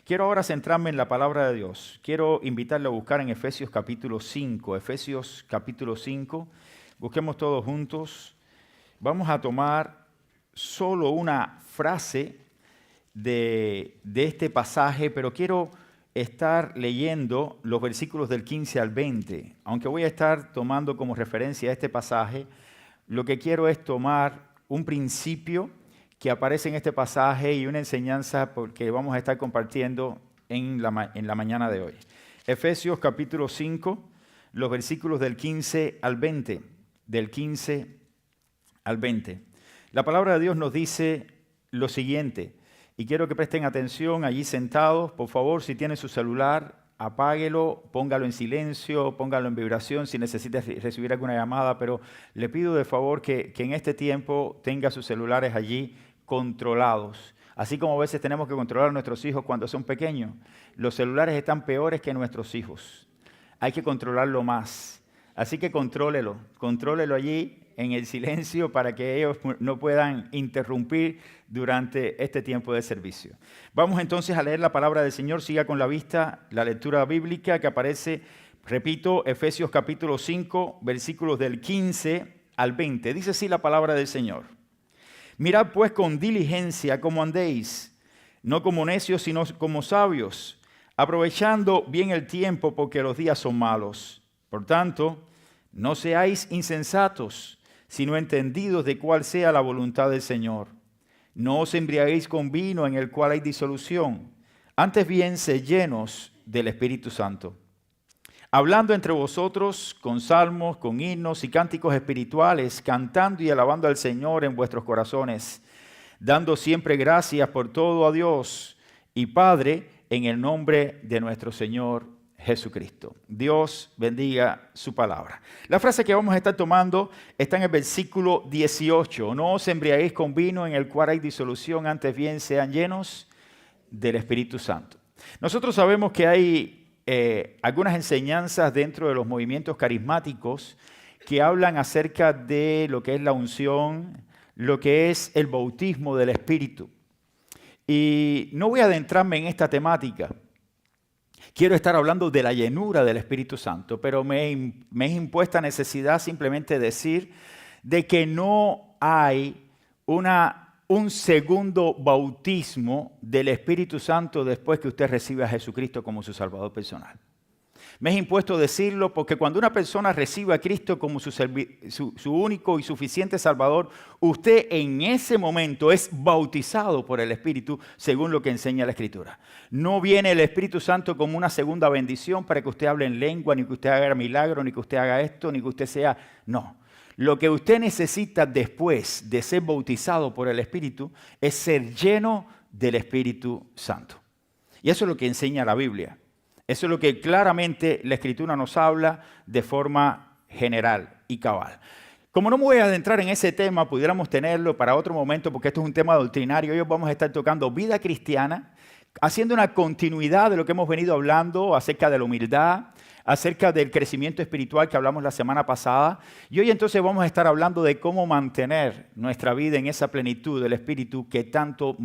Quiero ahora centrarme en la palabra de Dios. Quiero invitarle a buscar en Efesios capítulo 5. Efesios capítulo 5. Busquemos todos juntos. Vamos a tomar solo una frase de este pasaje, pero quiero estar leyendo los versículos del 15 al 20. Aunque voy a estar tomando como referencia este pasaje, lo que quiero es tomar un principio que aparece en este pasaje y una enseñanza que vamos a estar compartiendo en la mañana de hoy. Efesios capítulo 5, los versículos del 15 al 20. Del 15 al 20. La palabra de Dios nos dice lo siguiente, y quiero que presten atención allí sentados. Por favor, si tienen su celular, apáguelo, póngalo en silencio, póngalo en vibración si necesita recibir alguna llamada, pero le pido de favor que en este tiempo tenga sus celulares allí controlados. Así como a veces tenemos que controlar a nuestros hijos cuando son pequeños, los celulares están peores que nuestros hijos. Hay que controlarlo más. Así que contrólelo allí en el silencio para que ellos no puedan interrumpir durante este tiempo de servicio. Vamos entonces a leer la palabra del Señor. Siga con la vista la lectura bíblica que aparece, repito, Efesios capítulo 5, versículos del 15 al 20. Dice así la palabra del Señor. Mirad pues con diligencia cómo andéis, no como necios, sino como sabios, aprovechando bien el tiempo porque los días son malos. Por tanto, no seáis insensatos, sino entendidos de cuál sea la voluntad del Señor. No os embriaguéis con vino en el cual hay disolución, antes bien sed llenos del Espíritu Santo, hablando entre vosotros con salmos, con himnos y cánticos espirituales, cantando y alabando al Señor en vuestros corazones, dando siempre gracias por todo a Dios y Padre en el nombre de nuestro Señor Jesucristo. Dios bendiga su palabra. La frase que vamos a estar tomando está en el versículo 18. No os embriaguéis con vino en el cual hay disolución, antes bien sean llenos del Espíritu Santo. Nosotros sabemos que hay algunas enseñanzas dentro de los movimientos carismáticos que hablan acerca de lo que es la unción, lo que es el bautismo del Espíritu. Y no voy a adentrarme en esta temática. Quiero estar hablando de la llenura del Espíritu Santo, pero me es impuesta necesidad simplemente decir de que no hay un segundo bautismo del Espíritu Santo después que usted recibe a Jesucristo como su Salvador personal. Me es impuesto decirlo porque cuando una persona recibe a Cristo como su único y suficiente Salvador, usted en ese momento es bautizado por el Espíritu según lo que enseña la Escritura. No viene el Espíritu Santo como una segunda bendición para que usted hable en lengua, ni que usted haga milagro, ni que usted haga esto, ni que usted sea... No. Lo que usted necesita después de ser bautizado por el Espíritu es ser lleno del Espíritu Santo. Y eso es lo que enseña la Biblia. Eso es lo que claramente la Escritura nos habla de forma general y cabal. Como no me voy a adentrar en ese tema, pudiéramos tenerlo para otro momento porque esto es un tema doctrinario. Hoy vamos a estar tocando vida cristiana, haciendo una continuidad de lo que hemos venido hablando acerca de la humildad, acerca del crecimiento espiritual que hablamos la semana pasada. Y hoy entonces vamos a estar hablando de cómo mantener nuestra vida en esa plenitud del Espíritu que tanto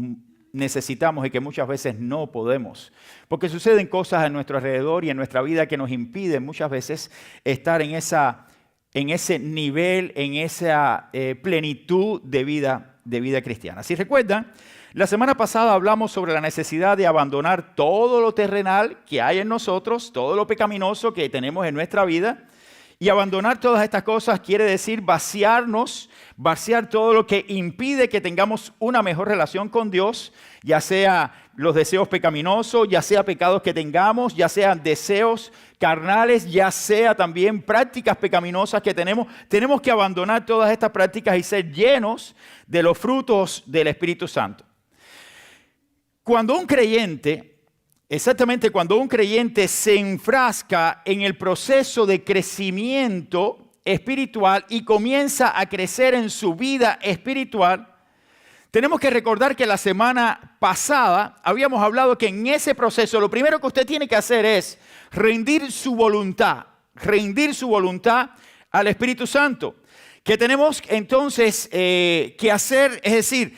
necesitamos y que muchas veces no podemos. Porque suceden cosas a nuestro alrededor y en nuestra vida que nos impiden muchas veces estar en ese nivel, en esa plenitud de vida cristiana. Si recuerdan, la semana pasada hablamos sobre la necesidad de abandonar todo lo terrenal que hay en nosotros, todo lo pecaminoso que tenemos en nuestra vida. Y abandonar todas estas cosas quiere decir vaciar todo lo que impide que tengamos una mejor relación con Dios, ya sea los deseos pecaminosos, ya sea pecados que tengamos, ya sean deseos carnales, ya sea también prácticas pecaminosas que tenemos. Tenemos que abandonar todas estas prácticas y ser llenos de los frutos del Espíritu Santo. Cuando un creyente se enfrasca en el proceso de crecimiento espiritual y comienza a crecer en su vida espiritual, tenemos que recordar que la semana pasada habíamos hablado que en ese proceso lo primero que usted tiene que hacer es rendir su voluntad al Espíritu Santo. Que tenemos entonces que hacer, es decir,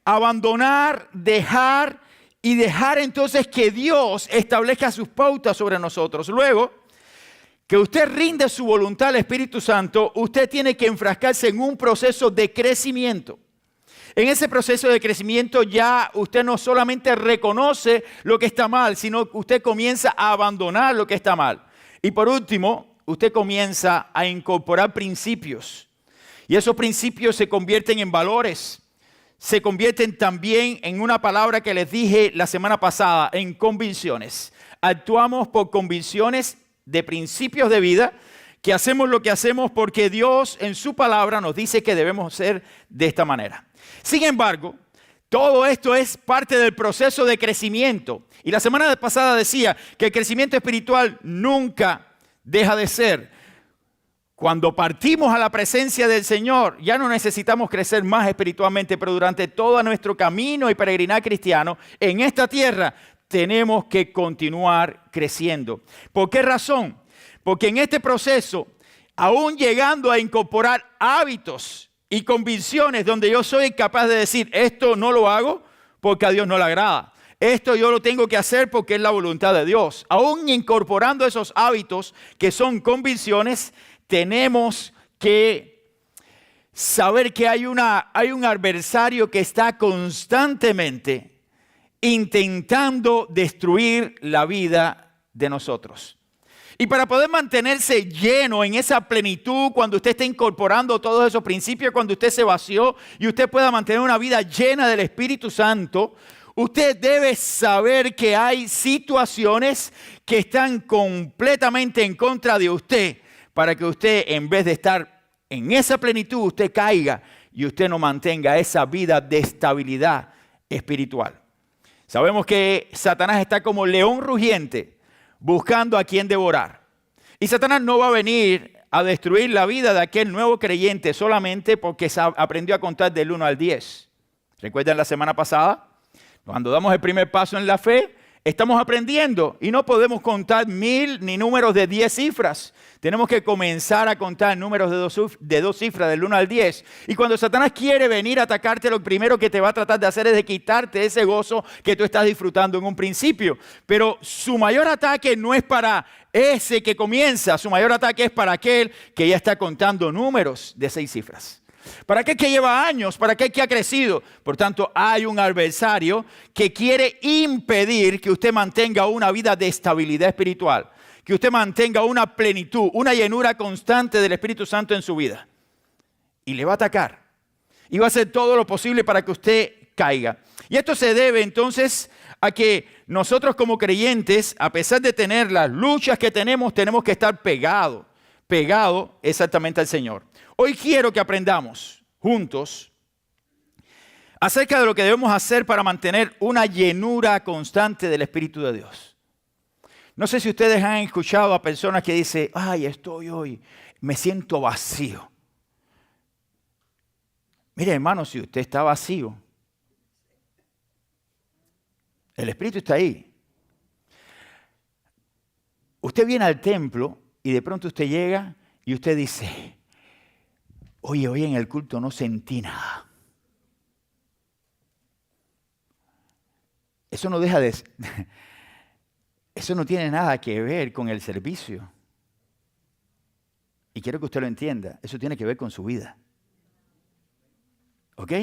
abandonar, dejar y dejar entonces que Dios establezca sus pautas sobre nosotros. Luego, que usted rinde su voluntad al Espíritu Santo, usted tiene que enfrascarse en un proceso de crecimiento. En ese proceso de crecimiento ya usted no solamente reconoce lo que está mal, sino que usted comienza a abandonar lo que está mal. Y por último, usted comienza a incorporar principios. Y esos principios se convierten en valores. Se convierten también en una palabra que les dije la semana pasada, en convicciones. Actuamos por convicciones de principios de vida, que hacemos lo que hacemos porque Dios en su palabra nos dice que debemos ser de esta manera. Sin embargo, todo esto es parte del proceso de crecimiento. Y la semana pasada decía que el crecimiento espiritual nunca deja de ser. Cuando partimos a la presencia del Señor, ya no necesitamos crecer más espiritualmente, pero durante todo nuestro camino y peregrinar cristiano en esta tierra, tenemos que continuar creciendo. ¿Por qué razón? Porque en este proceso, aún llegando a incorporar hábitos y convicciones donde yo soy capaz de decir, esto no lo hago porque a Dios no le agrada. Esto yo lo tengo que hacer porque es la voluntad de Dios. Aún incorporando esos hábitos que son convicciones, tenemos que saber que hay un adversario que está constantemente intentando destruir la vida de nosotros. Y para poder mantenerse lleno en esa plenitud, cuando usted está incorporando todos esos principios, cuando usted se vació y usted pueda mantener una vida llena del Espíritu Santo, usted debe saber que hay situaciones que están completamente en contra de usted, para que usted, en vez de estar en esa plenitud, usted caiga y usted no mantenga esa vida de estabilidad espiritual. Sabemos que Satanás está como león rugiente, buscando a quien devorar. Y Satanás no va a venir a destruir la vida de aquel nuevo creyente solamente porque aprendió a contar del 1 al 10. ¿Recuerdan la semana pasada? Cuando damos el primer paso en la fe, estamos aprendiendo y no podemos contar 1000 ni números de 10 cifras. Tenemos que comenzar a contar números de dos cifras, del 1 al 10. Y cuando Satanás quiere venir a atacarte, lo primero que te va a tratar de hacer es de quitarte ese gozo que tú estás disfrutando en un principio. Pero su mayor ataque no es para ese que comienza, su mayor ataque es para aquel que ya está contando números de 6 cifras. Para aquel que lleva años, para aquel que ha crecido. Por tanto, hay un adversario que quiere impedir que usted mantenga una vida de estabilidad espiritual. Que usted mantenga una plenitud, una llenura constante del Espíritu Santo en su vida. Y le va a atacar. Y va a hacer todo lo posible para que usted caiga. Y esto se debe entonces a que nosotros como creyentes, a pesar de tener las luchas que tenemos que estar pegados exactamente al Señor. Hoy quiero que aprendamos juntos acerca de lo que debemos hacer para mantener una llenura constante del Espíritu de Dios. No sé si ustedes han escuchado a personas que dicen, me siento vacío. Mire, hermano, si usted está vacío, el Espíritu está ahí. Usted viene al templo y de pronto usted llega y usted dice, hoy en el culto no sentí nada. Eso no tiene nada que ver con el servicio. Y quiero que usted lo entienda. Eso tiene que ver con su vida. ¿Ok?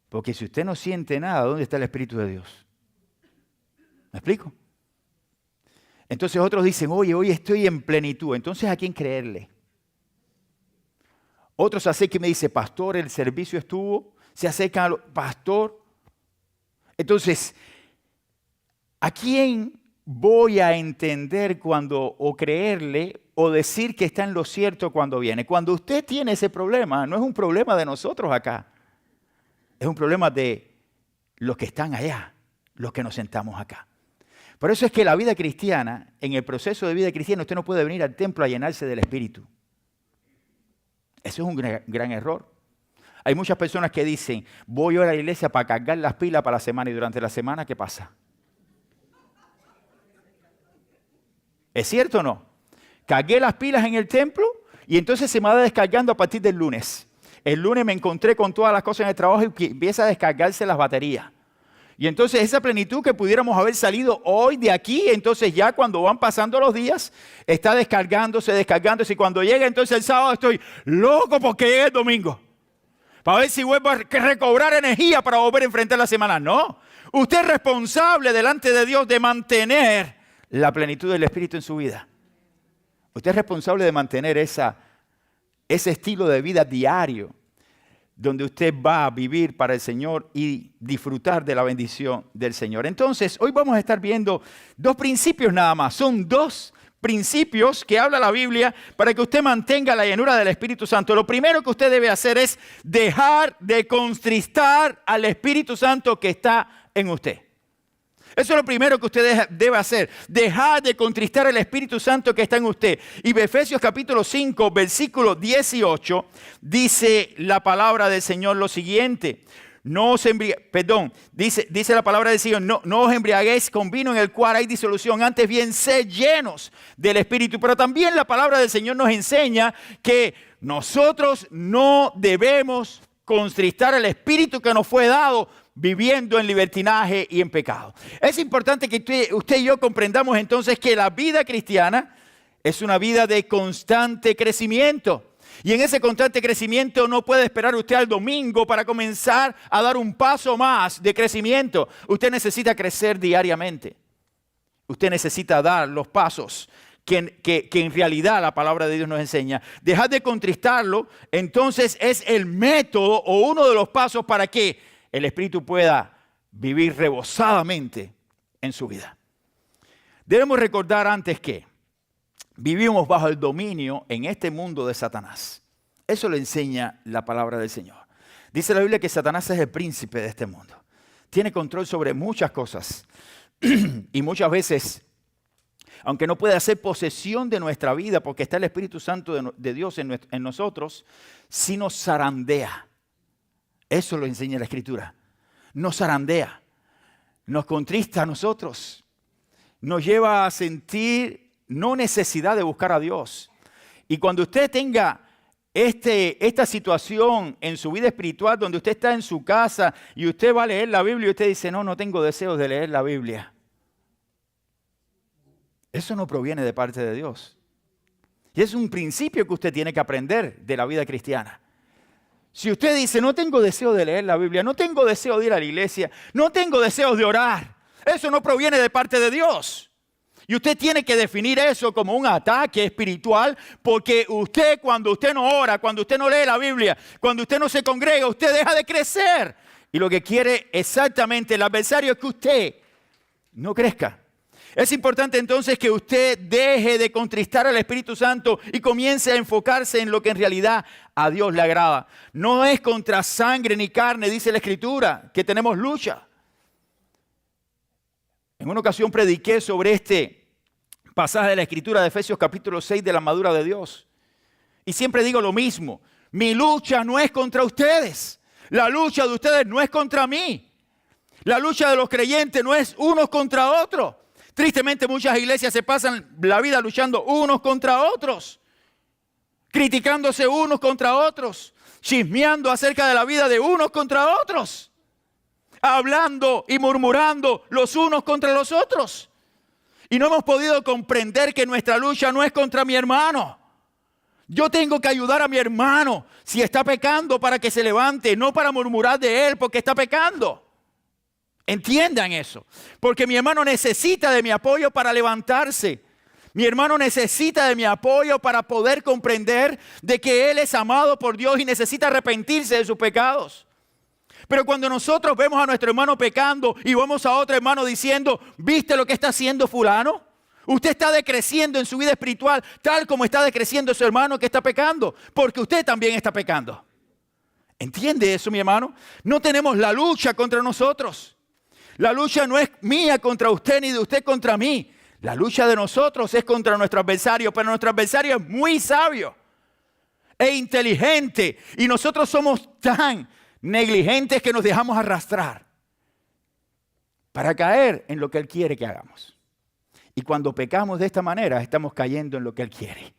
Porque si usted no siente nada, ¿dónde está el Espíritu de Dios? ¿Me explico? Entonces otros dicen, hoy estoy en plenitud. Entonces, ¿a quién creerle? Otros se acercan y me dicen, pastor, el servicio estuvo. Se acercan al pastor. Entonces, ¿a quién voy a entender o creerle o decir que está en lo cierto cuando viene? Cuando usted tiene ese problema, no es un problema de nosotros acá. Es un problema de los que están allá, los que nos sentamos acá. Por eso es que la vida cristiana, en el proceso de vida cristiana, usted no puede venir al templo a llenarse del Espíritu. Eso es un gran error. Hay muchas personas que dicen, voy a la iglesia para cargar las pilas para la semana, y durante la semana, ¿qué pasa? ¿Es cierto o no? Cargué las pilas en el templo y entonces se me va descargando a partir del lunes. El lunes me encontré con todas las cosas en el trabajo y empieza a descargarse las baterías. Y entonces esa plenitud que pudiéramos haber salido hoy de aquí, entonces ya cuando van pasando los días, está descargándose. Y cuando llega entonces el sábado estoy loco porque llegue el domingo. Para ver si vuelvo a recobrar energía para volver a enfrentar la semana. No, usted es responsable delante de Dios de mantener la plenitud del Espíritu en su vida. Usted es responsable de mantener ese estilo de vida diario, donde usted va a vivir para el Señor y disfrutar de la bendición del Señor. Entonces, hoy vamos a estar viendo 2 principios nada más. Son 2 principios que habla la Biblia para que usted mantenga la llenura del Espíritu Santo. Lo primero que usted debe hacer es dejar de contristar al Espíritu Santo que está en usted. Eso es lo primero que usted debe hacer. Dejar de contristar al Espíritu Santo que está en usted. Y Efesios capítulo 5, versículo 18, dice la palabra del Señor lo siguiente. Dice la palabra del Señor, no os embriaguéis con vino en el cual hay disolución, antes bien sed llenos del Espíritu. Pero también la palabra del Señor nos enseña que nosotros no debemos contristar el Espíritu que nos fue dado viviendo en libertinaje y en pecado. Es importante que usted y yo comprendamos entonces que la vida cristiana es una vida de constante crecimiento. Y en ese constante crecimiento no puede esperar usted al domingo para comenzar a dar un paso más de crecimiento. Usted necesita crecer diariamente. Usted necesita dar los pasos que en realidad la palabra de Dios nos enseña. Dejar de contristarlo, entonces es el método o uno de los pasos para que el Espíritu pueda vivir rebosadamente en su vida. Debemos recordar antes que vivimos bajo el dominio en este mundo de Satanás. Eso lo enseña la palabra del Señor. Dice la Biblia que Satanás es el príncipe de este mundo. Tiene control sobre muchas cosas. Y muchas veces, aunque no puede hacer posesión de nuestra vida porque está el Espíritu Santo de Dios en nosotros, sí nos zarandea. Eso lo enseña la Escritura. Nos zarandea, nos contrista a nosotros, nos lleva a sentir no necesidad de buscar a Dios. Y cuando usted tenga esta situación en su vida espiritual, donde usted está en su casa y usted va a leer la Biblia y usted dice, no tengo deseos de leer la Biblia. Eso no proviene de parte de Dios. Y es un principio que usted tiene que aprender de la vida cristiana. Si usted dice, no tengo deseo de leer la Biblia, no tengo deseo de ir a la iglesia, no tengo deseos de orar, eso no proviene de parte de Dios. Y usted tiene que definir eso como un ataque espiritual, porque usted, cuando usted no ora, cuando usted no lee la Biblia, cuando usted no se congrega, usted deja de crecer. Y lo que quiere exactamente el adversario es que usted no crezca. Es importante entonces que usted deje de contristar al Espíritu Santo y comience a enfocarse en lo que en realidad a Dios le agrada. No es contra sangre ni carne, dice la Escritura, que tenemos lucha. En una ocasión prediqué sobre este pasaje de la Escritura de Efesios capítulo 6 de la armadura de Dios. Y siempre digo lo mismo, mi lucha no es contra ustedes. La lucha de ustedes no es contra mí. La lucha de los creyentes no es unos contra otros. Tristemente muchas iglesias se pasan la vida luchando unos contra otros, criticándose unos contra otros, chismeando acerca de la vida de unos contra otros, hablando y murmurando los unos contra los otros. Y no hemos podido comprender que nuestra lucha no es contra mi hermano. Yo tengo que ayudar a mi hermano si está pecando para que se levante, no para murmurar de él porque está pecando. Entiendan eso, porque mi hermano necesita de mi apoyo para levantarse. Mi hermano necesita de mi apoyo para poder comprender de que él es amado por Dios y necesita arrepentirse de sus pecados. Pero cuando nosotros vemos a nuestro hermano pecando y vamos a otro hermano diciendo, ¿viste lo que está haciendo fulano? Usted está decreciendo en su vida espiritual tal como está decreciendo su hermano que está pecando, porque usted también está pecando. ¿Entiende eso, mi hermano? No tenemos la lucha contra nosotros. La lucha no es mía contra usted ni de usted contra mí. La lucha de nosotros es contra nuestro adversario, pero nuestro adversario es muy sabio e inteligente. Y nosotros somos tan negligentes que nos dejamos arrastrar para caer en lo que Él quiere que hagamos. Y cuando pecamos de esta manera, estamos cayendo en lo que Él quiere.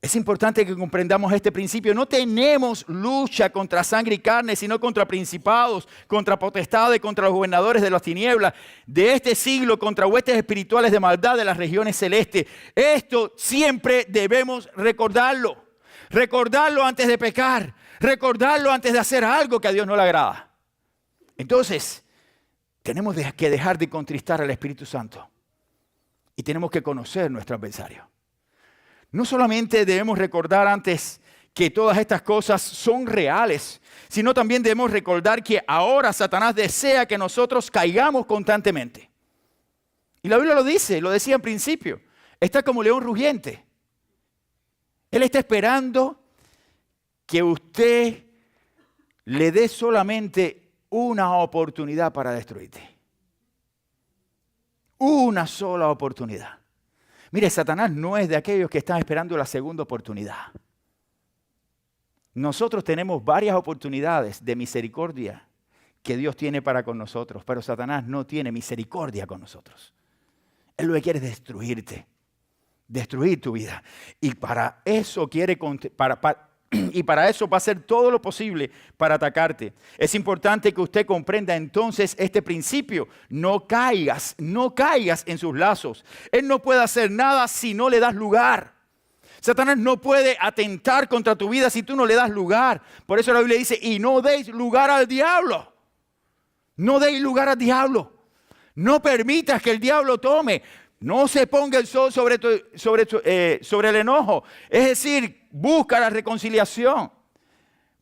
Es importante que comprendamos este principio. No tenemos lucha contra sangre y carne, sino contra principados, contra potestades, contra los gobernadores de las tinieblas de este siglo, contra huestes espirituales de maldad de las regiones celestes. Esto siempre debemos recordarlo. Recordarlo antes de pecar. Recordarlo antes de hacer algo que a Dios no le agrada. Entonces, tenemos que dejar de contristar al Espíritu Santo. Y tenemos que conocer nuestro adversario. No solamente debemos recordar antes que todas estas cosas son reales, sino también debemos recordar que ahora Satanás desea que nosotros caigamos constantemente. Y la Biblia lo dice, lo decía en principio, está como león rugiente. Él está esperando que usted le dé solamente una oportunidad para destruirte. Una sola oportunidad. Mire, Satanás no es de aquellos que están esperando la segunda oportunidad. Nosotros tenemos varias oportunidades de misericordia que Dios tiene para con nosotros, pero Satanás no tiene misericordia con nosotros. Él lo que quiere es destruirte, destruir tu vida. Y para eso para eso va a hacer todo lo posible para atacarte. Es importante que usted comprenda entonces este principio. No caigas en sus lazos. Él no puede hacer nada si no le das lugar. Satanás no puede atentar contra tu vida si tú no le das lugar. Por eso la Biblia dice, y no deis lugar al diablo. No deis lugar al diablo. No permitas que el diablo tome. No se ponga el sol sobre el enojo. Es decir, busca la reconciliación.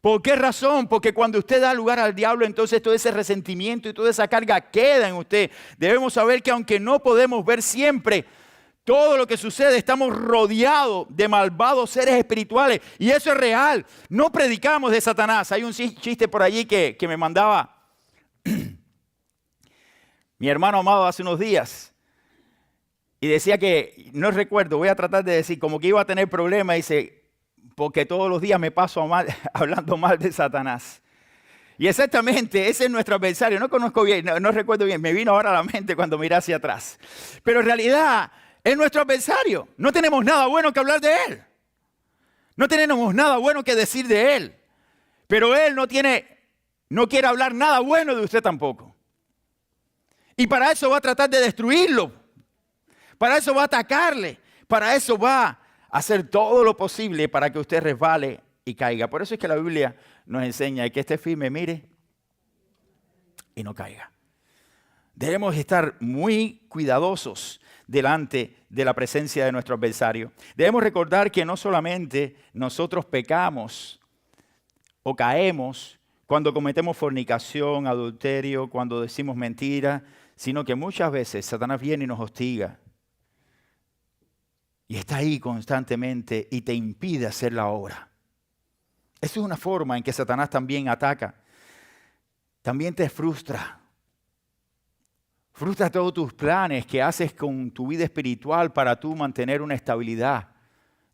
¿Por qué razón? Porque cuando usted da lugar al diablo, entonces todo ese resentimiento y toda esa carga queda en usted. Debemos saber que aunque no podemos ver siempre todo lo que sucede, estamos rodeados de malvados seres espirituales. Y eso es real. No predicamos de Satanás. Hay un chiste por allí que me mandaba mi hermano amado hace unos días. Y decía que, no recuerdo, voy a tratar de decir, como que iba a tener problemas, dice, porque todos los días me paso hablando mal de Satanás. Y exactamente, ese es nuestro adversario. No conozco bien, no recuerdo bien, me vino ahora a la mente cuando miré hacia atrás. Pero en realidad, es nuestro adversario. No tenemos nada bueno que hablar de él. No tenemos nada bueno que decir de él. Pero él no quiere hablar nada bueno de usted tampoco. Y para eso va a tratar de destruirlo. Para eso va a atacarle, para eso va a hacer todo lo posible para que usted resbale y caiga. Por eso es que la Biblia nos enseña que esté firme, mire, y no caiga. Debemos estar muy cuidadosos delante de la presencia de nuestro adversario. Debemos recordar que no solamente nosotros pecamos o caemos cuando cometemos fornicación, adulterio, cuando decimos mentira, sino que muchas veces Satanás viene y nos hostiga. Y está ahí constantemente y te impide hacer la obra. Esa es una forma en que Satanás también ataca. También te frustra. Frustra todos tus planes que haces con tu vida espiritual para tú mantener una estabilidad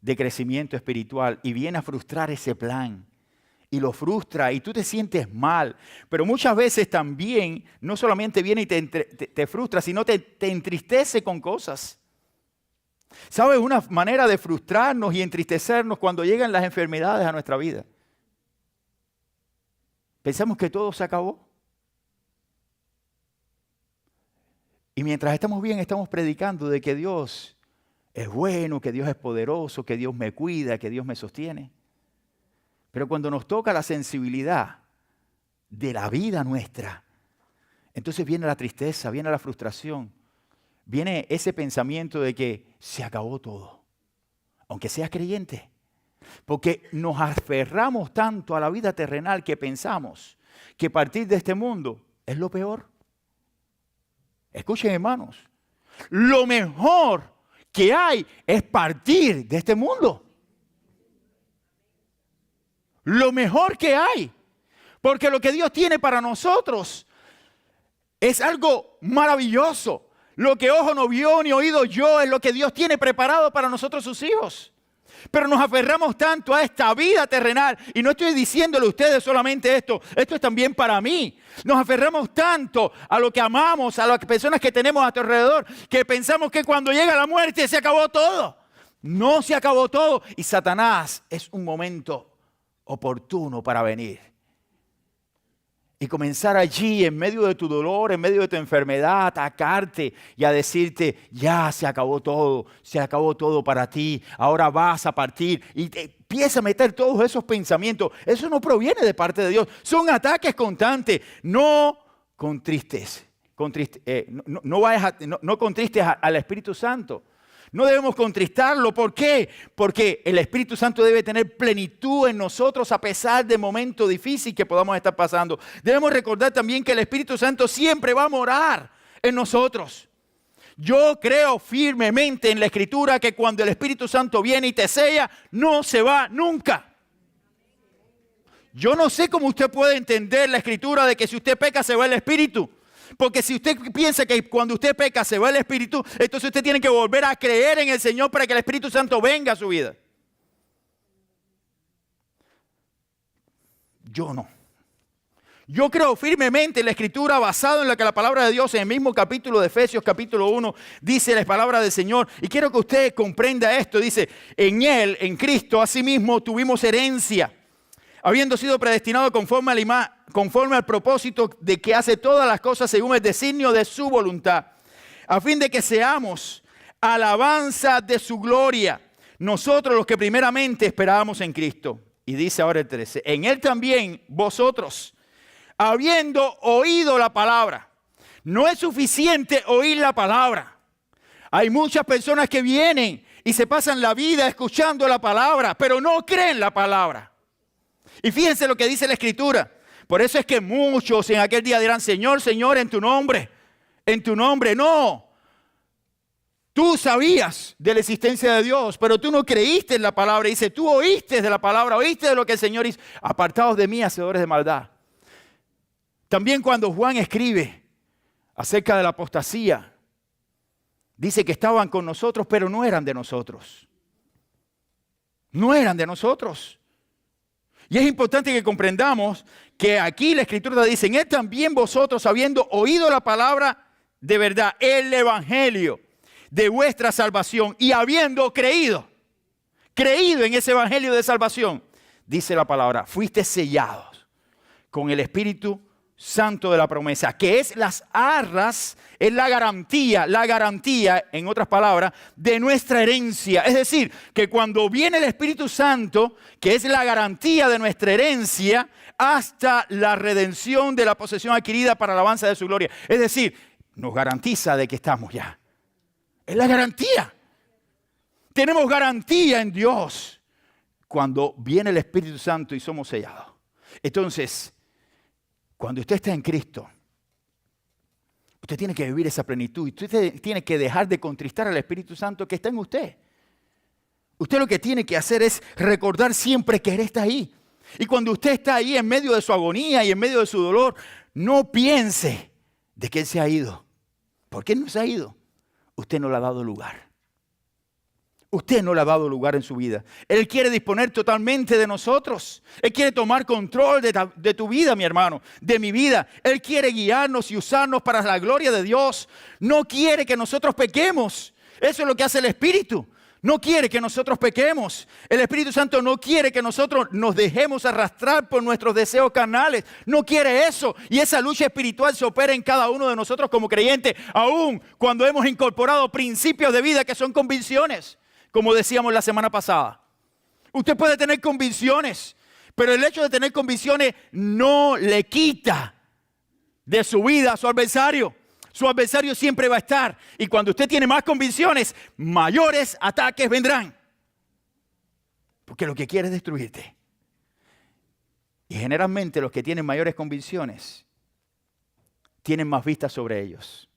de crecimiento espiritual. Y viene a frustrar ese plan. Y lo frustra y tú te sientes mal. Pero muchas veces también no solamente viene y te frustra, sino te entristece con cosas. ¿Sabes? Una manera de frustrarnos y entristecernos cuando llegan las enfermedades a nuestra vida. Pensamos que todo se acabó. Y mientras estamos bien, estamos predicando de que Dios es bueno, que Dios es poderoso, que Dios me cuida, que Dios me sostiene. Pero cuando nos toca la sensibilidad de la vida nuestra, entonces viene la tristeza, viene la frustración. Viene ese pensamiento de que se acabó todo, aunque seas creyente. Porque nos aferramos tanto a la vida terrenal que pensamos que partir de este mundo es lo peor. Escuchen, hermanos, lo mejor que hay es partir de este mundo. Lo mejor que hay. Porque lo que Dios tiene para nosotros es algo maravilloso. Lo que ojo no vio ni oído yo es lo que Dios tiene preparado para nosotros sus hijos. Pero nos aferramos tanto a esta vida terrenal. Y no estoy diciéndole a ustedes solamente esto. Esto es también para mí. Nos aferramos tanto a lo que amamos, a las personas que tenemos a tu alrededor, que pensamos que cuando llega la muerte se acabó todo. No se acabó todo. Y Satanás es un momento oportuno para venir. Y comenzar allí, en medio de tu dolor, en medio de tu enfermedad, a atacarte y a decirte, ya se acabó todo para ti, ahora vas a partir. Y te empieza a meter todos esos pensamientos. Eso no proviene de parte de Dios. Son ataques constantes. No contristes al Espíritu Santo. No debemos contristarlo. ¿Por qué? Porque el Espíritu Santo debe tener plenitud en nosotros a pesar del momento difícil que podamos estar pasando. Debemos recordar también que el Espíritu Santo siempre va a morar en nosotros. Yo creo firmemente en la Escritura que cuando el Espíritu Santo viene y te sella, no se va nunca. Yo no sé cómo usted puede entender la Escritura de que si usted peca se va el Espíritu. Porque si usted piensa que cuando usted peca se va el Espíritu, entonces usted tiene que volver a creer en el Señor para que el Espíritu Santo venga a su vida. Yo no. Yo creo firmemente en la Escritura basado en la que la palabra de Dios en el mismo capítulo de Efesios, capítulo 1, dice la palabra del Señor. Y quiero que usted comprenda esto. Dice, en Él, en Cristo, asimismo tuvimos herencia, habiendo sido predestinado conforme al propósito de que hace todas las cosas según el designio de su voluntad, a fin de que seamos alabanza de su gloria, nosotros los que primeramente esperábamos en Cristo. Y dice ahora el 13, en Él también vosotros, habiendo oído la palabra. No es suficiente oír la palabra. Hay muchas personas que vienen y se pasan la vida escuchando la palabra, pero no creen la palabra. Y fíjense lo que dice la Escritura. Por eso es que muchos en aquel día dirán, Señor, Señor, en tu nombre. No. Tú sabías de la existencia de Dios, pero tú no creíste en la palabra. Dice, tú oíste de la palabra, oíste de lo que el Señor hizo. Apartados de mí, hacedores de maldad. También cuando Juan escribe acerca de la apostasía, dice que estaban con nosotros, pero no eran de nosotros. No eran de nosotros. Y es importante que comprendamos que aquí la Escritura dice, en Él también vosotros, habiendo oído la palabra de verdad, el Evangelio de vuestra salvación y habiendo creído en ese Evangelio de salvación, dice la palabra, fuiste sellados con el Espíritu Santo de la promesa, que es las arras, es la garantía, en otras palabras, de nuestra herencia. Es decir, que cuando viene el Espíritu Santo, que es la garantía de nuestra herencia, hasta la redención de la posesión adquirida para la alabanza de su gloria. Es decir, nos garantiza de que estamos ya. Es la garantía. Tenemos garantía en Dios cuando viene el Espíritu Santo y somos sellados. Entonces, cuando usted está en Cristo, usted tiene que vivir esa plenitud. Usted tiene que dejar de contristar al Espíritu Santo que está en usted. Usted lo que tiene que hacer es recordar siempre que Él está ahí. Y cuando usted está ahí en medio de su agonía y en medio de su dolor, no piense de que Él se ha ido. ¿Por qué no se ha ido? Usted no le ha dado lugar. Usted no le ha dado lugar en su vida. Él quiere disponer totalmente de nosotros. Él quiere tomar control de tu vida, mi hermano, de mi vida. Él quiere guiarnos y usarnos para la gloria de Dios. No quiere que nosotros pequemos. Eso es lo que hace el Espíritu. No quiere que nosotros pequemos. El Espíritu Santo no quiere que nosotros nos dejemos arrastrar por nuestros deseos carnales. No quiere eso. Y esa lucha espiritual se opera en cada uno de nosotros como creyentes, aun cuando hemos incorporado principios de vida que son convicciones. Como decíamos la semana pasada. Usted puede tener convicciones, pero el hecho de tener convicciones no le quita de su vida a su adversario. Su adversario siempre va a estar. Y cuando usted tiene más convicciones, mayores ataques vendrán. Porque lo que quiere es destruirte. Y generalmente los que tienen mayores convicciones tienen más vistas sobre ellos.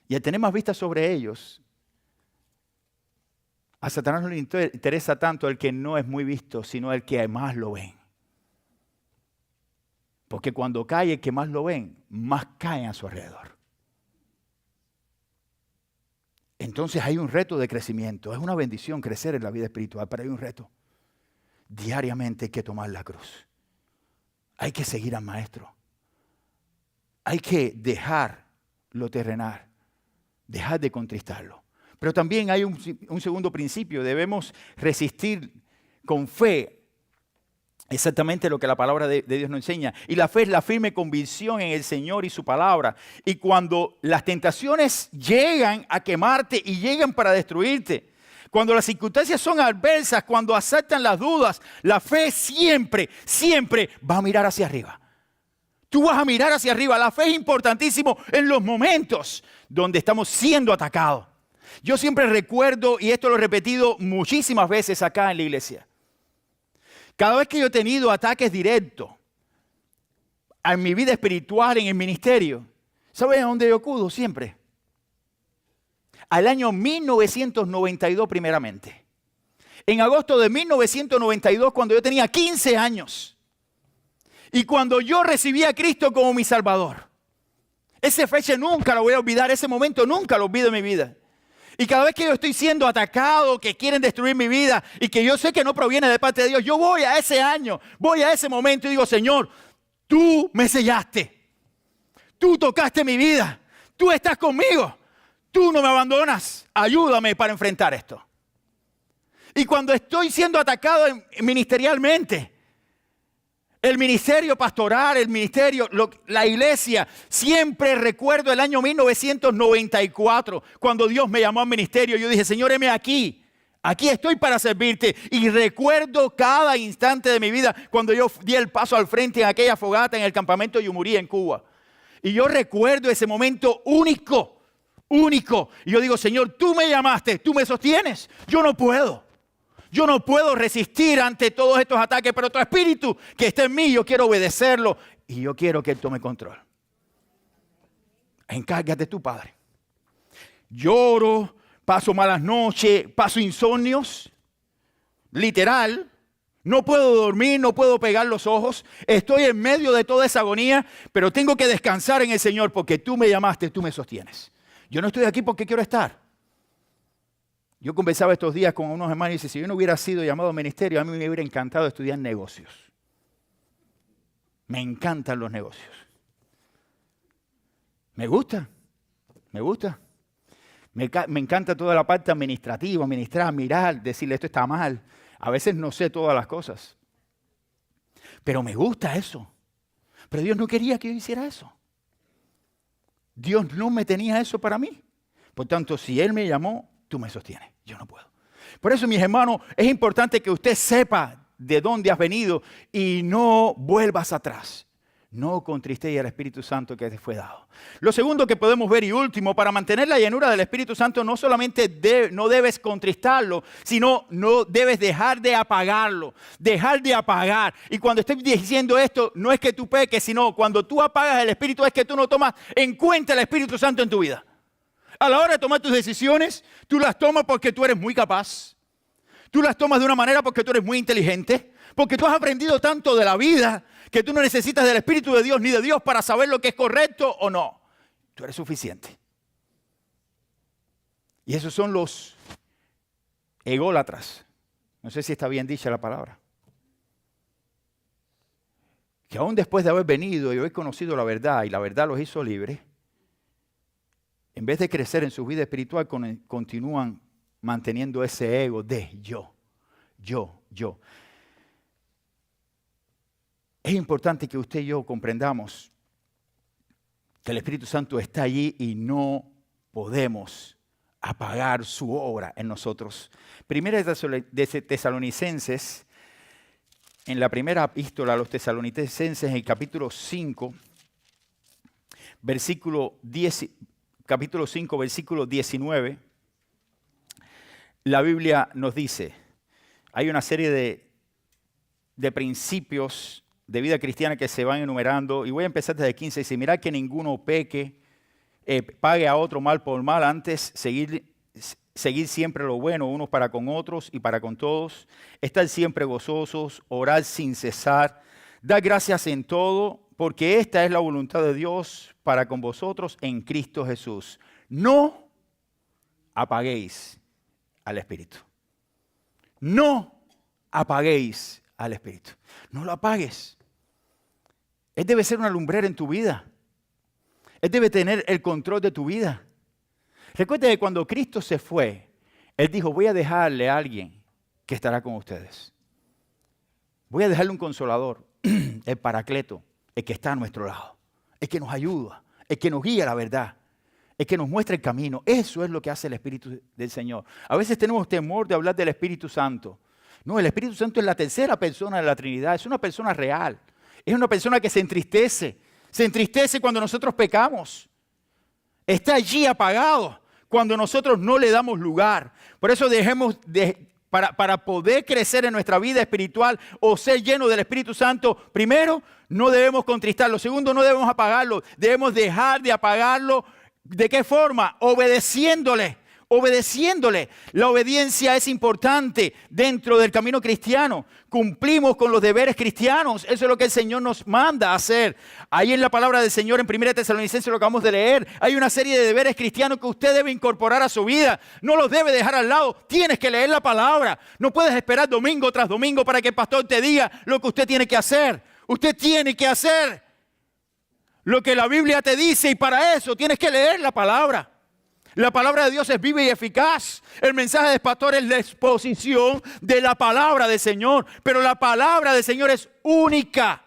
Y al tener más vistas sobre ellos, a Satanás no le interesa tanto el que no es muy visto, sino el que más lo ven. Porque cuando cae el que más lo ven, más caen a su alrededor. Entonces hay un reto de crecimiento. Es una bendición crecer en la vida espiritual, pero hay un reto. Diariamente hay que tomar la cruz. Hay que seguir al Maestro. Hay que dejar lo terrenal, dejar de contristarlo. Pero también hay un segundo principio. Debemos resistir con fe exactamente lo que la palabra de Dios nos enseña. Y la fe es la firme convicción en el Señor y su palabra. Y cuando las tentaciones llegan a quemarte y llegan para destruirte, cuando las circunstancias son adversas, cuando asaltan las dudas, la fe siempre, siempre va a mirar hacia arriba. Tú vas a mirar hacia arriba. La fe es importantísimo en los momentos donde estamos siendo atacados. Yo siempre recuerdo, y esto lo he repetido muchísimas veces acá en la iglesia, cada vez que yo he tenido ataques directos en mi vida espiritual, en el ministerio, ¿saben a dónde yo acudo siempre? Al año 1992 primeramente. En agosto de 1992, cuando yo tenía 15 años. Y cuando yo recibí a Cristo como mi Salvador. Esa fecha nunca la voy a olvidar, ese momento nunca lo olvido en mi vida. Y cada vez que yo estoy siendo atacado, que quieren destruir mi vida y que yo sé que no proviene de parte de Dios, yo voy a ese año, voy a ese momento y digo, Señor, tú me sellaste. Tú tocaste mi vida. Tú estás conmigo. Tú no me abandonas. Ayúdame para enfrentar esto. Y cuando estoy siendo atacado ministerialmente, el ministerio pastoral, el ministerio, la iglesia, siempre recuerdo el año 1994, cuando Dios me llamó al ministerio. Yo dije, Señor, heme aquí estoy para servirte. Y recuerdo cada instante de mi vida cuando yo di el paso al frente en aquella fogata en el campamento Yumurí en Cuba. Y yo recuerdo ese momento único. Y yo digo, Señor, tú me llamaste, tú me sostienes. Yo no puedo resistir ante todos estos ataques, pero tu espíritu que está en mí, yo quiero obedecerlo y yo quiero que Él tome control. Encárgate tú, Padre. Lloro, paso malas noches, paso insomnios, literal. No puedo dormir, no puedo pegar los ojos. Estoy en medio de toda esa agonía, pero tengo que descansar en el Señor porque tú me llamaste, tú me sostienes. Yo no estoy aquí porque quiero estar. Yo conversaba estos días con unos hermanos y dice, si yo no hubiera sido llamado al ministerio, a mí me hubiera encantado estudiar negocios. Me encantan los negocios. Me gusta. Me encanta toda la parte administrativa, administrar, mirar, decirle esto está mal. A veces no sé todas las cosas. Pero me gusta eso. Pero Dios no quería que yo hiciera eso. Dios no me tenía eso para mí. Por tanto, si Él me llamó, tú me sostienes. Yo no puedo. Por eso, mis hermanos, es importante que usted sepa de dónde has venido y no vuelvas atrás. No contristee al Espíritu Santo que te fue dado. Lo segundo que podemos ver y último, para mantener la llenura del Espíritu Santo, no solamente no debes contristarlo, sino no debes dejar de apagarlo. Dejar de apagar. Y cuando estoy diciendo esto, no es que tú peques, sino cuando tú apagas el Espíritu es que tú no tomas en cuenta el Espíritu Santo en tu vida. A la hora de tomar tus decisiones, tú las tomas porque tú eres muy capaz. Tú las tomas de una manera porque tú eres muy inteligente. Porque tú has aprendido tanto de la vida que tú no necesitas del Espíritu de Dios ni de Dios para saber lo que es correcto o no. Tú eres suficiente. Y esos son los ególatras. No sé si está bien dicha la palabra. Que aún después de haber venido y haber conocido la verdad y la verdad los hizo libres, en vez de crecer en su vida espiritual, continúan manteniendo ese ego de yo. Es importante que usted y yo comprendamos que el Espíritu Santo está allí y no podemos apagar su obra en nosotros. Primera de Tesalonicenses, en la primera epístola a los Tesalonicenses, en el capítulo 5, versículo 19, la Biblia nos dice, hay una serie de principios de vida cristiana que se van enumerando, y voy a empezar desde 15, dice, mirad que ninguno peque, pague a otro mal por mal, antes seguir siempre lo bueno, unos para con otros y para con todos, estar siempre gozosos, orar sin cesar, dar gracias en todo, porque esta es la voluntad de Dios para con vosotros en Cristo Jesús. No apaguéis al Espíritu. No apaguéis al Espíritu. No lo apagues. Él debe ser una lumbrera en tu vida. Él debe tener el control de tu vida. Recuerde que cuando Cristo se fue, Él dijo, voy a dejarle a alguien que estará con ustedes. Voy a dejarle un consolador, el Paracleto, el que está a nuestro lado, el que nos ayuda, el que nos guía a la verdad, el que nos muestra el camino. Eso es lo que hace el Espíritu del Señor. A veces tenemos temor de hablar del Espíritu Santo. No, el Espíritu Santo es la tercera persona de la Trinidad, es una persona real. Es una persona que se entristece cuando nosotros pecamos. Está allí apagado cuando nosotros no le damos lugar. Por eso para poder crecer en nuestra vida espiritual o ser lleno del Espíritu Santo, primero, no debemos contristarlo. Segundo, no debemos apagarlo. Debemos dejar de apagarlo. ¿De qué forma? Obedeciéndole. La obediencia es importante dentro del camino cristiano. Cumplimos con los deberes cristianos. Eso es lo que el Señor nos manda a hacer. Ahí en la palabra del Señor, en 1 Tesalonicenses, lo acabamos de leer, hay una serie de deberes cristianos que usted debe incorporar a su vida. No los debe dejar al lado. Tienes que leer la palabra. No puedes esperar domingo tras domingo para que el pastor te diga lo que usted tiene que hacer. Usted tiene que hacer lo que la Biblia te dice y para eso tienes que leer la palabra. La palabra de Dios es viva y eficaz. El mensaje del pastor es la exposición de la palabra del Señor. Pero la palabra del Señor es única.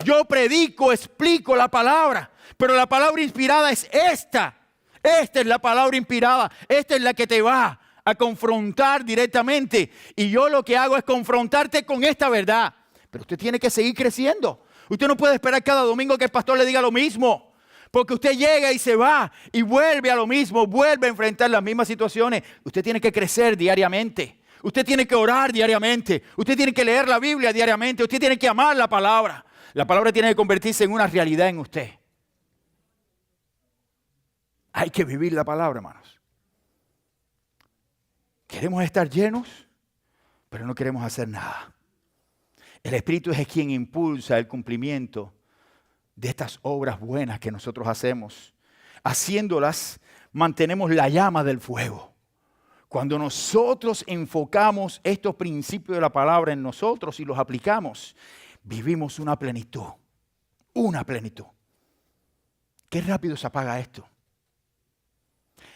Yo predico, explico la palabra. Pero la palabra inspirada es esta. Esta es la palabra inspirada. Esta es la que te va a confrontar directamente. Y yo lo que hago es confrontarte con esta verdad. Pero usted tiene que seguir creciendo. Usted no puede esperar cada domingo que el pastor le diga lo mismo. Porque usted llega y se va y vuelve a lo mismo, vuelve a enfrentar las mismas situaciones. Usted tiene que crecer diariamente. Usted tiene que orar diariamente. Usted tiene que leer la Biblia diariamente. Usted tiene que amar la palabra. La palabra tiene que convertirse en una realidad en usted. Hay que vivir la palabra, hermanos. Queremos estar llenos, pero no queremos hacer nada. El Espíritu es quien impulsa el cumplimiento de estas obras buenas que nosotros hacemos. Haciéndolas, mantenemos la llama del fuego. Cuando nosotros enfocamos estos principios de la palabra en nosotros y los aplicamos, vivimos una plenitud. Una plenitud. Qué rápido se apaga esto.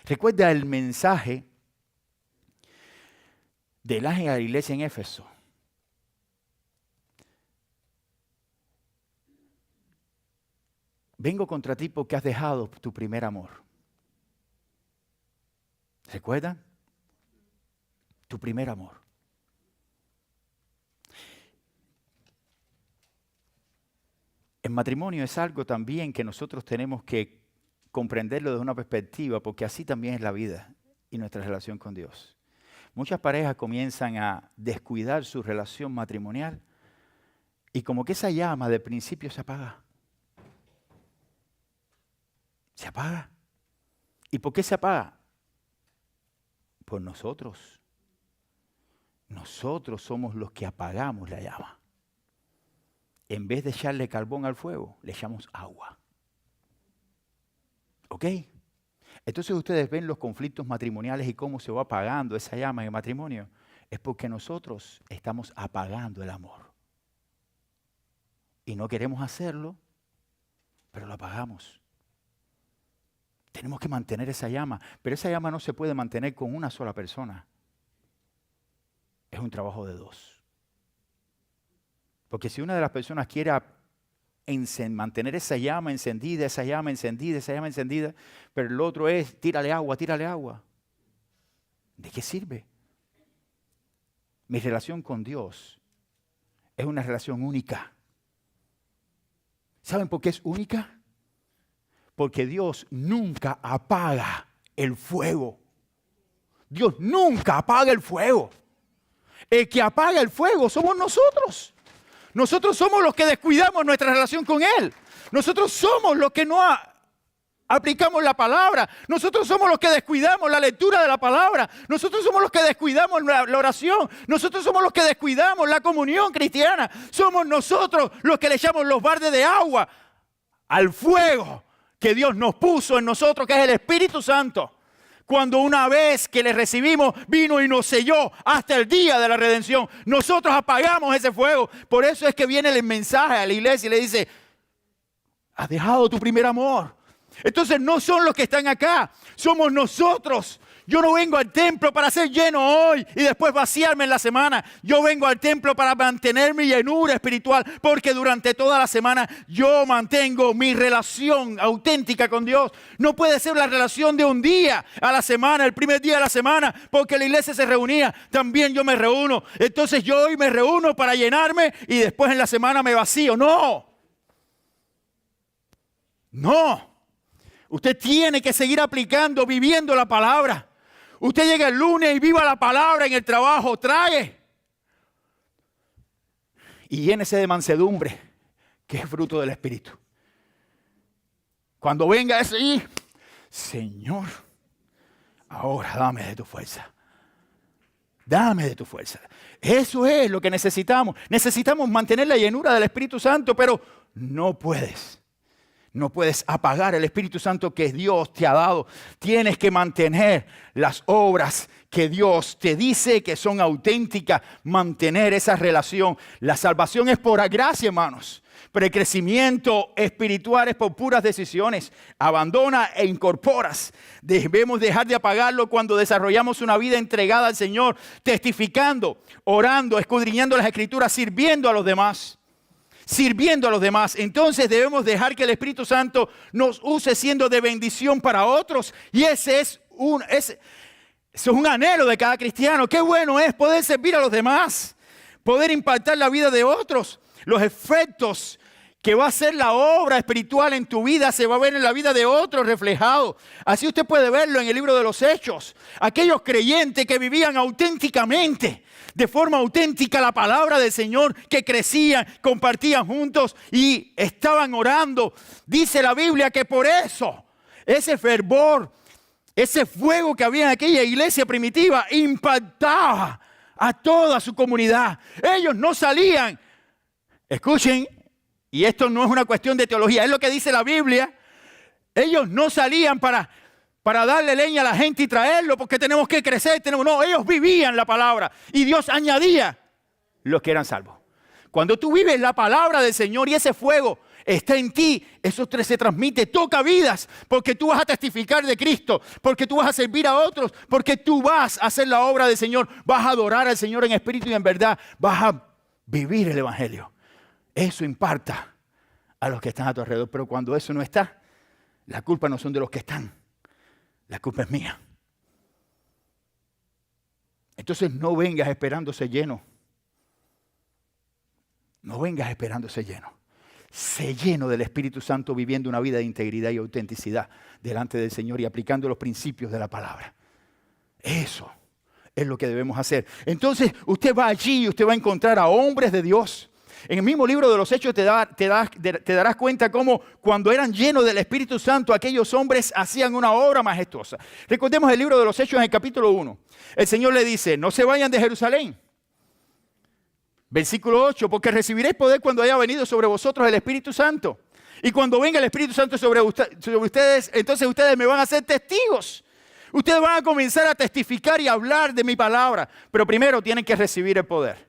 Recuerda el mensaje del ángel a la iglesia en Éfeso. Vengo contra ti porque has dejado tu primer amor. ¿Recuerdan? Tu primer amor. El matrimonio es algo también que nosotros tenemos que comprenderlo desde una perspectiva, porque así también es la vida y nuestra relación con Dios. Muchas parejas comienzan a descuidar su relación matrimonial y como que esa llama de principio se apaga. Se apaga. ¿Y por qué se apaga? Por nosotros. Nosotros somos los que apagamos la llama. En vez de echarle carbón al fuego, le echamos agua. ¿Ok? Entonces ustedes ven los conflictos matrimoniales y cómo se va apagando esa llama en el matrimonio. Es porque nosotros estamos apagando el amor. Y no queremos hacerlo, pero lo apagamos. Tenemos que mantener esa llama, pero esa llama no se puede mantener con una sola persona. Es un trabajo de dos. Porque si una de las personas quiere mantener esa llama encendida, pero el otro es tírale agua. ¿De qué sirve? Mi relación con Dios es una relación única. ¿Saben por qué es única? Porque Dios nunca apaga el fuego. Dios nunca apaga el fuego. El que apaga el fuego somos nosotros. Nosotros somos los que descuidamos nuestra relación con Él. Nosotros somos los que no aplicamos la palabra. Nosotros somos los que descuidamos la lectura de la palabra. Nosotros somos los que descuidamos la oración. Nosotros somos los que descuidamos la comunión cristiana. Somos nosotros los que le echamos los baldes de agua al fuego que Dios nos puso en nosotros, que es el Espíritu Santo. Cuando una vez que le recibimos, vino y nos selló hasta el día de la redención. Nosotros apagamos ese fuego. Por eso es que viene el mensaje a la iglesia y le dice, has dejado tu primer amor. Entonces no son los que están acá, somos nosotros. Yo no vengo al templo para ser lleno hoy y después vaciarme en la semana. Yo vengo al templo para mantener mi llenura espiritual, porque durante toda la semana yo mantengo mi relación auténtica con Dios. No puede ser la relación de un día a la semana, el primer día de la semana, porque la iglesia se reunía, también yo me reúno. Entonces yo hoy me reúno para llenarme y después en la semana me vacío. No. No. Usted tiene que seguir aplicando, viviendo la palabra. Usted llega el lunes y viva la palabra en el trabajo, trague. Y llénese de mansedumbre, que es fruto del Espíritu. Cuando venga ese y, Señor, ahora dame de tu fuerza. Dame de tu fuerza. Eso es lo que necesitamos. Necesitamos mantener la llenura del Espíritu Santo, pero no puedes. No puedes apagar el Espíritu Santo que Dios te ha dado. Tienes que mantener las obras que Dios te dice que son auténticas. Mantener esa relación. La salvación es por gracia, hermanos. Pero el crecimiento espiritual es por puras decisiones. Abandona e incorporas. Debemos dejar de apagarlo cuando desarrollamos una vida entregada al Señor. Testificando, orando, escudriñando las Escrituras, sirviendo a los demás. Sirviendo a los demás. Entonces debemos dejar que el Espíritu Santo nos use siendo de bendición para otros. Y ese es un anhelo de cada cristiano. Qué bueno es poder servir a los demás. Poder impactar la vida de otros. Los efectos que va a ser la obra espiritual en tu vida se va a ver en la vida de otros reflejado. Así usted puede verlo en el libro de los Hechos. Aquellos creyentes que vivían auténticamente, de forma auténtica la palabra del Señor, que crecían, compartían juntos y estaban orando. Dice la Biblia que por eso, ese fervor, ese fuego que había en aquella iglesia primitiva impactaba a toda su comunidad. Ellos no salían, escuchen, y esto no es una cuestión de teología, es lo que dice la Biblia. Ellos no salían para darle leña a la gente y traerlo porque tenemos que crecer. No, ellos vivían la palabra y Dios añadía los que eran salvos. Cuando tú vives la palabra del Señor y ese fuego está en ti, eso se transmite, toca vidas, porque tú vas a testificar de Cristo, porque tú vas a servir a otros, porque tú vas a hacer la obra del Señor, vas a adorar al Señor en espíritu y en verdad, vas a vivir el Evangelio. Eso imparta a los que están a tu alrededor, pero cuando eso no está, la culpa no son de los que están. La culpa es mía. Entonces no vengas esperando ser lleno. No vengas esperando ser lleno. Sé lleno del Espíritu Santo viviendo una vida de integridad y autenticidad delante del Señor y aplicando los principios de la palabra. Eso es lo que debemos hacer. Entonces usted va allí y usted va a encontrar a hombres de Dios. En el mismo libro de los Hechos te darás cuenta cómo cuando eran llenos del Espíritu Santo, aquellos hombres hacían una obra majestuosa. Recordemos el libro de los Hechos en el capítulo 1. El Señor le dice, no se vayan de Jerusalén. Versículo 8, porque recibiréis poder cuando haya venido sobre vosotros el Espíritu Santo. Y cuando venga el Espíritu Santo sobre ustedes, entonces ustedes me van a ser testigos. Ustedes van a comenzar a testificar y a hablar de mi palabra. Pero primero tienen que recibir el poder.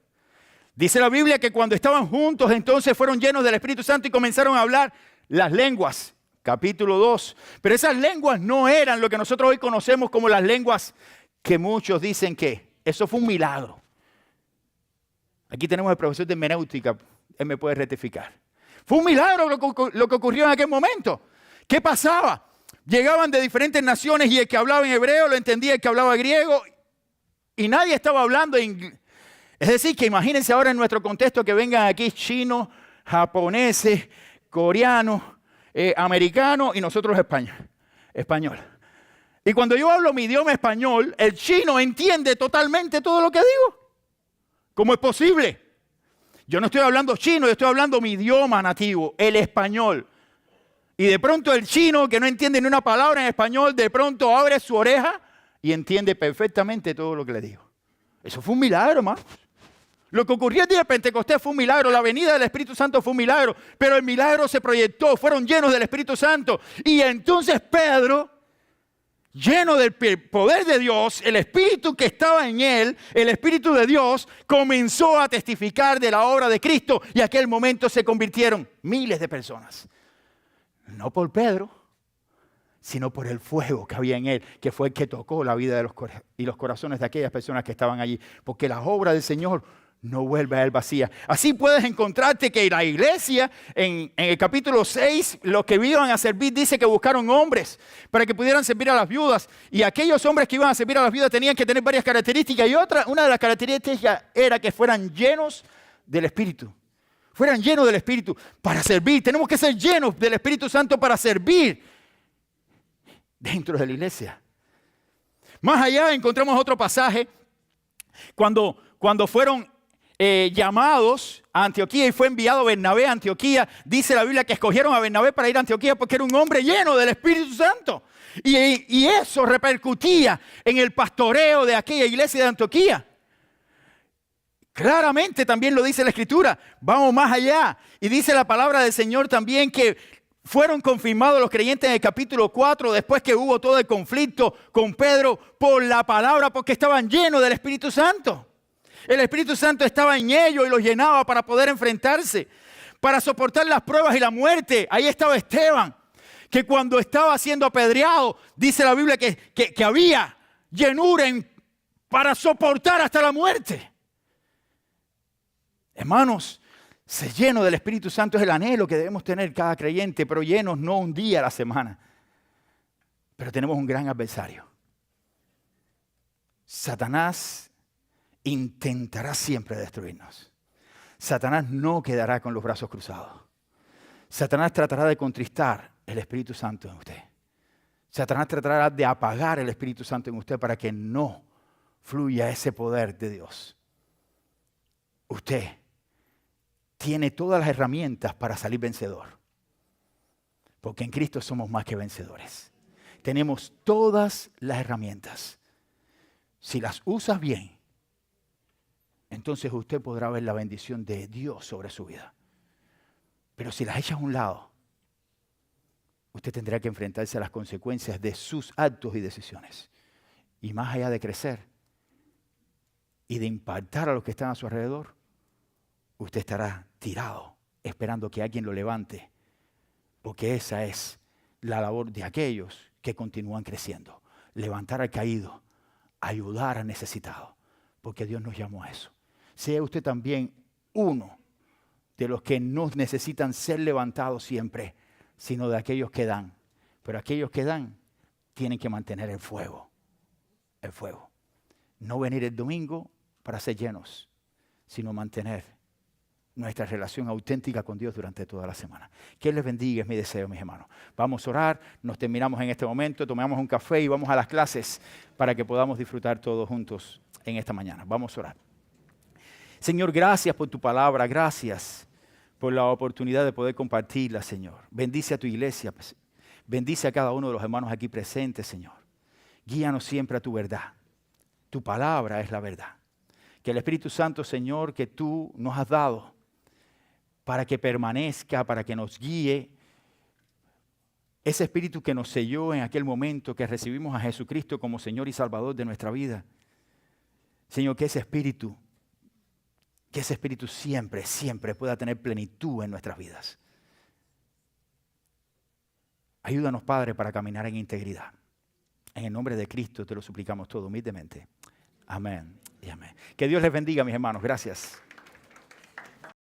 Dice la Biblia que cuando estaban juntos, entonces fueron llenos del Espíritu Santo y comenzaron a hablar las lenguas. Capítulo 2. Pero esas lenguas no eran lo que nosotros hoy conocemos como las lenguas que muchos dicen que. Eso fue un milagro. Aquí tenemos al profesor de hermenéutica. Él me puede rectificar. Fue un milagro lo que ocurrió en aquel momento. ¿Qué pasaba? Llegaban de diferentes naciones y el que hablaba en hebreo lo entendía el que hablaba griego. Y nadie estaba hablando inglés. Es decir, que imagínense ahora en nuestro contexto que vengan aquí chinos, japoneses, coreanos, americanos y nosotros español. Y cuando yo hablo mi idioma español, el chino entiende totalmente todo lo que digo. ¿Cómo es posible? Yo no estoy hablando chino, yo estoy hablando mi idioma nativo, el español. Y de pronto el chino que no entiende ni una palabra en español, de pronto abre su oreja y entiende perfectamente todo lo que le digo. Eso fue un milagro, hermano. Lo que ocurrió el día de Pentecostés fue un milagro, la venida del Espíritu Santo fue un milagro, pero el milagro se proyectó, fueron llenos del Espíritu Santo. Y entonces Pedro, lleno del poder de Dios, el Espíritu que estaba en él, el Espíritu de Dios, comenzó a testificar de la obra de Cristo y en aquel momento se convirtieron miles de personas. No por Pedro, sino por el fuego que había en él, que fue el que tocó la vida de los corazones de aquellas personas que estaban allí. Porque la obra del Señor no vuelve a él vacía. Así puedes encontrarte que la iglesia, en el capítulo 6, los que iban a servir, dice que buscaron hombres para que pudieran servir a las viudas. Y aquellos hombres que iban a servir a las viudas tenían que tener varias características. Y una de las características era que fueran llenos del Espíritu. Fueran llenos del Espíritu para servir. Tenemos que ser llenos del Espíritu Santo para servir dentro de la iglesia. Más allá encontramos otro pasaje cuando fueron llamados a Antioquía y fue enviado Bernabé a Antioquía. Dice la Biblia que escogieron a Bernabé para ir a Antioquía porque era un hombre lleno del Espíritu Santo. Y eso repercutía en el pastoreo de aquella iglesia de Antioquía. Claramente también lo dice la Escritura. Vamos más allá. Y dice la palabra del Señor también que fueron confirmados los creyentes en el capítulo 4, después que hubo todo el conflicto con Pedro por la palabra, porque estaban llenos del Espíritu Santo. El Espíritu Santo estaba en ellos y los llenaba para poder enfrentarse, para soportar las pruebas y la muerte. Ahí estaba Esteban, que cuando estaba siendo apedreado, dice la Biblia que había llenura para soportar hasta la muerte. Hermanos, ser lleno del Espíritu Santo es el anhelo que debemos tener cada creyente, pero llenos no un día a la semana. Pero tenemos un gran adversario. Satanás intentará siempre destruirnos. Satanás no quedará con los brazos cruzados. Satanás tratará de contristar el Espíritu Santo en usted. Satanás tratará de apagar el Espíritu Santo en usted para que no fluya ese poder de Dios. Usted tiene todas las herramientas para salir vencedor. Porque en Cristo somos más que vencedores. Tenemos todas las herramientas. Si las usas bien, entonces usted podrá ver la bendición de Dios sobre su vida. Pero si las echas a un lado, usted tendrá que enfrentarse a las consecuencias de sus actos y decisiones. Y más allá de crecer y de impactar a los que están a su alrededor, usted estará tirado esperando que alguien lo levante. Porque esa es la labor de aquellos que continúan creciendo. Levantar al caído, ayudar al necesitado. Porque Dios nos llamó a eso. Sea usted también uno de los que no necesitan ser levantados siempre, sino de aquellos que dan. Pero aquellos que dan tienen que mantener el fuego. El fuego. No venir el domingo para ser llenos, sino mantener nuestra relación auténtica con Dios durante toda la semana. Que Él les bendiga, es mi deseo, mis hermanos. Vamos a orar, nos terminamos en este momento, tomamos un café y vamos a las clases para que podamos disfrutar todos juntos en esta mañana. Vamos a orar. Señor, gracias por tu palabra, gracias por la oportunidad de poder compartirla, Señor. Bendice a tu iglesia, bendice a cada uno de los hermanos aquí presentes, Señor. Guíanos siempre a tu verdad. Tu palabra es la verdad. Que el Espíritu Santo, Señor, que tú nos has dado para que permanezca, para que nos guíe, ese Espíritu que nos selló en aquel momento que recibimos a Jesucristo como Señor y Salvador de nuestra vida. Señor, que ese Espíritu siempre, siempre pueda tener plenitud en nuestras vidas. Ayúdanos, Padre, para caminar en integridad. En el nombre de Cristo te lo suplicamos todo humildemente. Amén y amén. Que Dios les bendiga, mis hermanos. Gracias.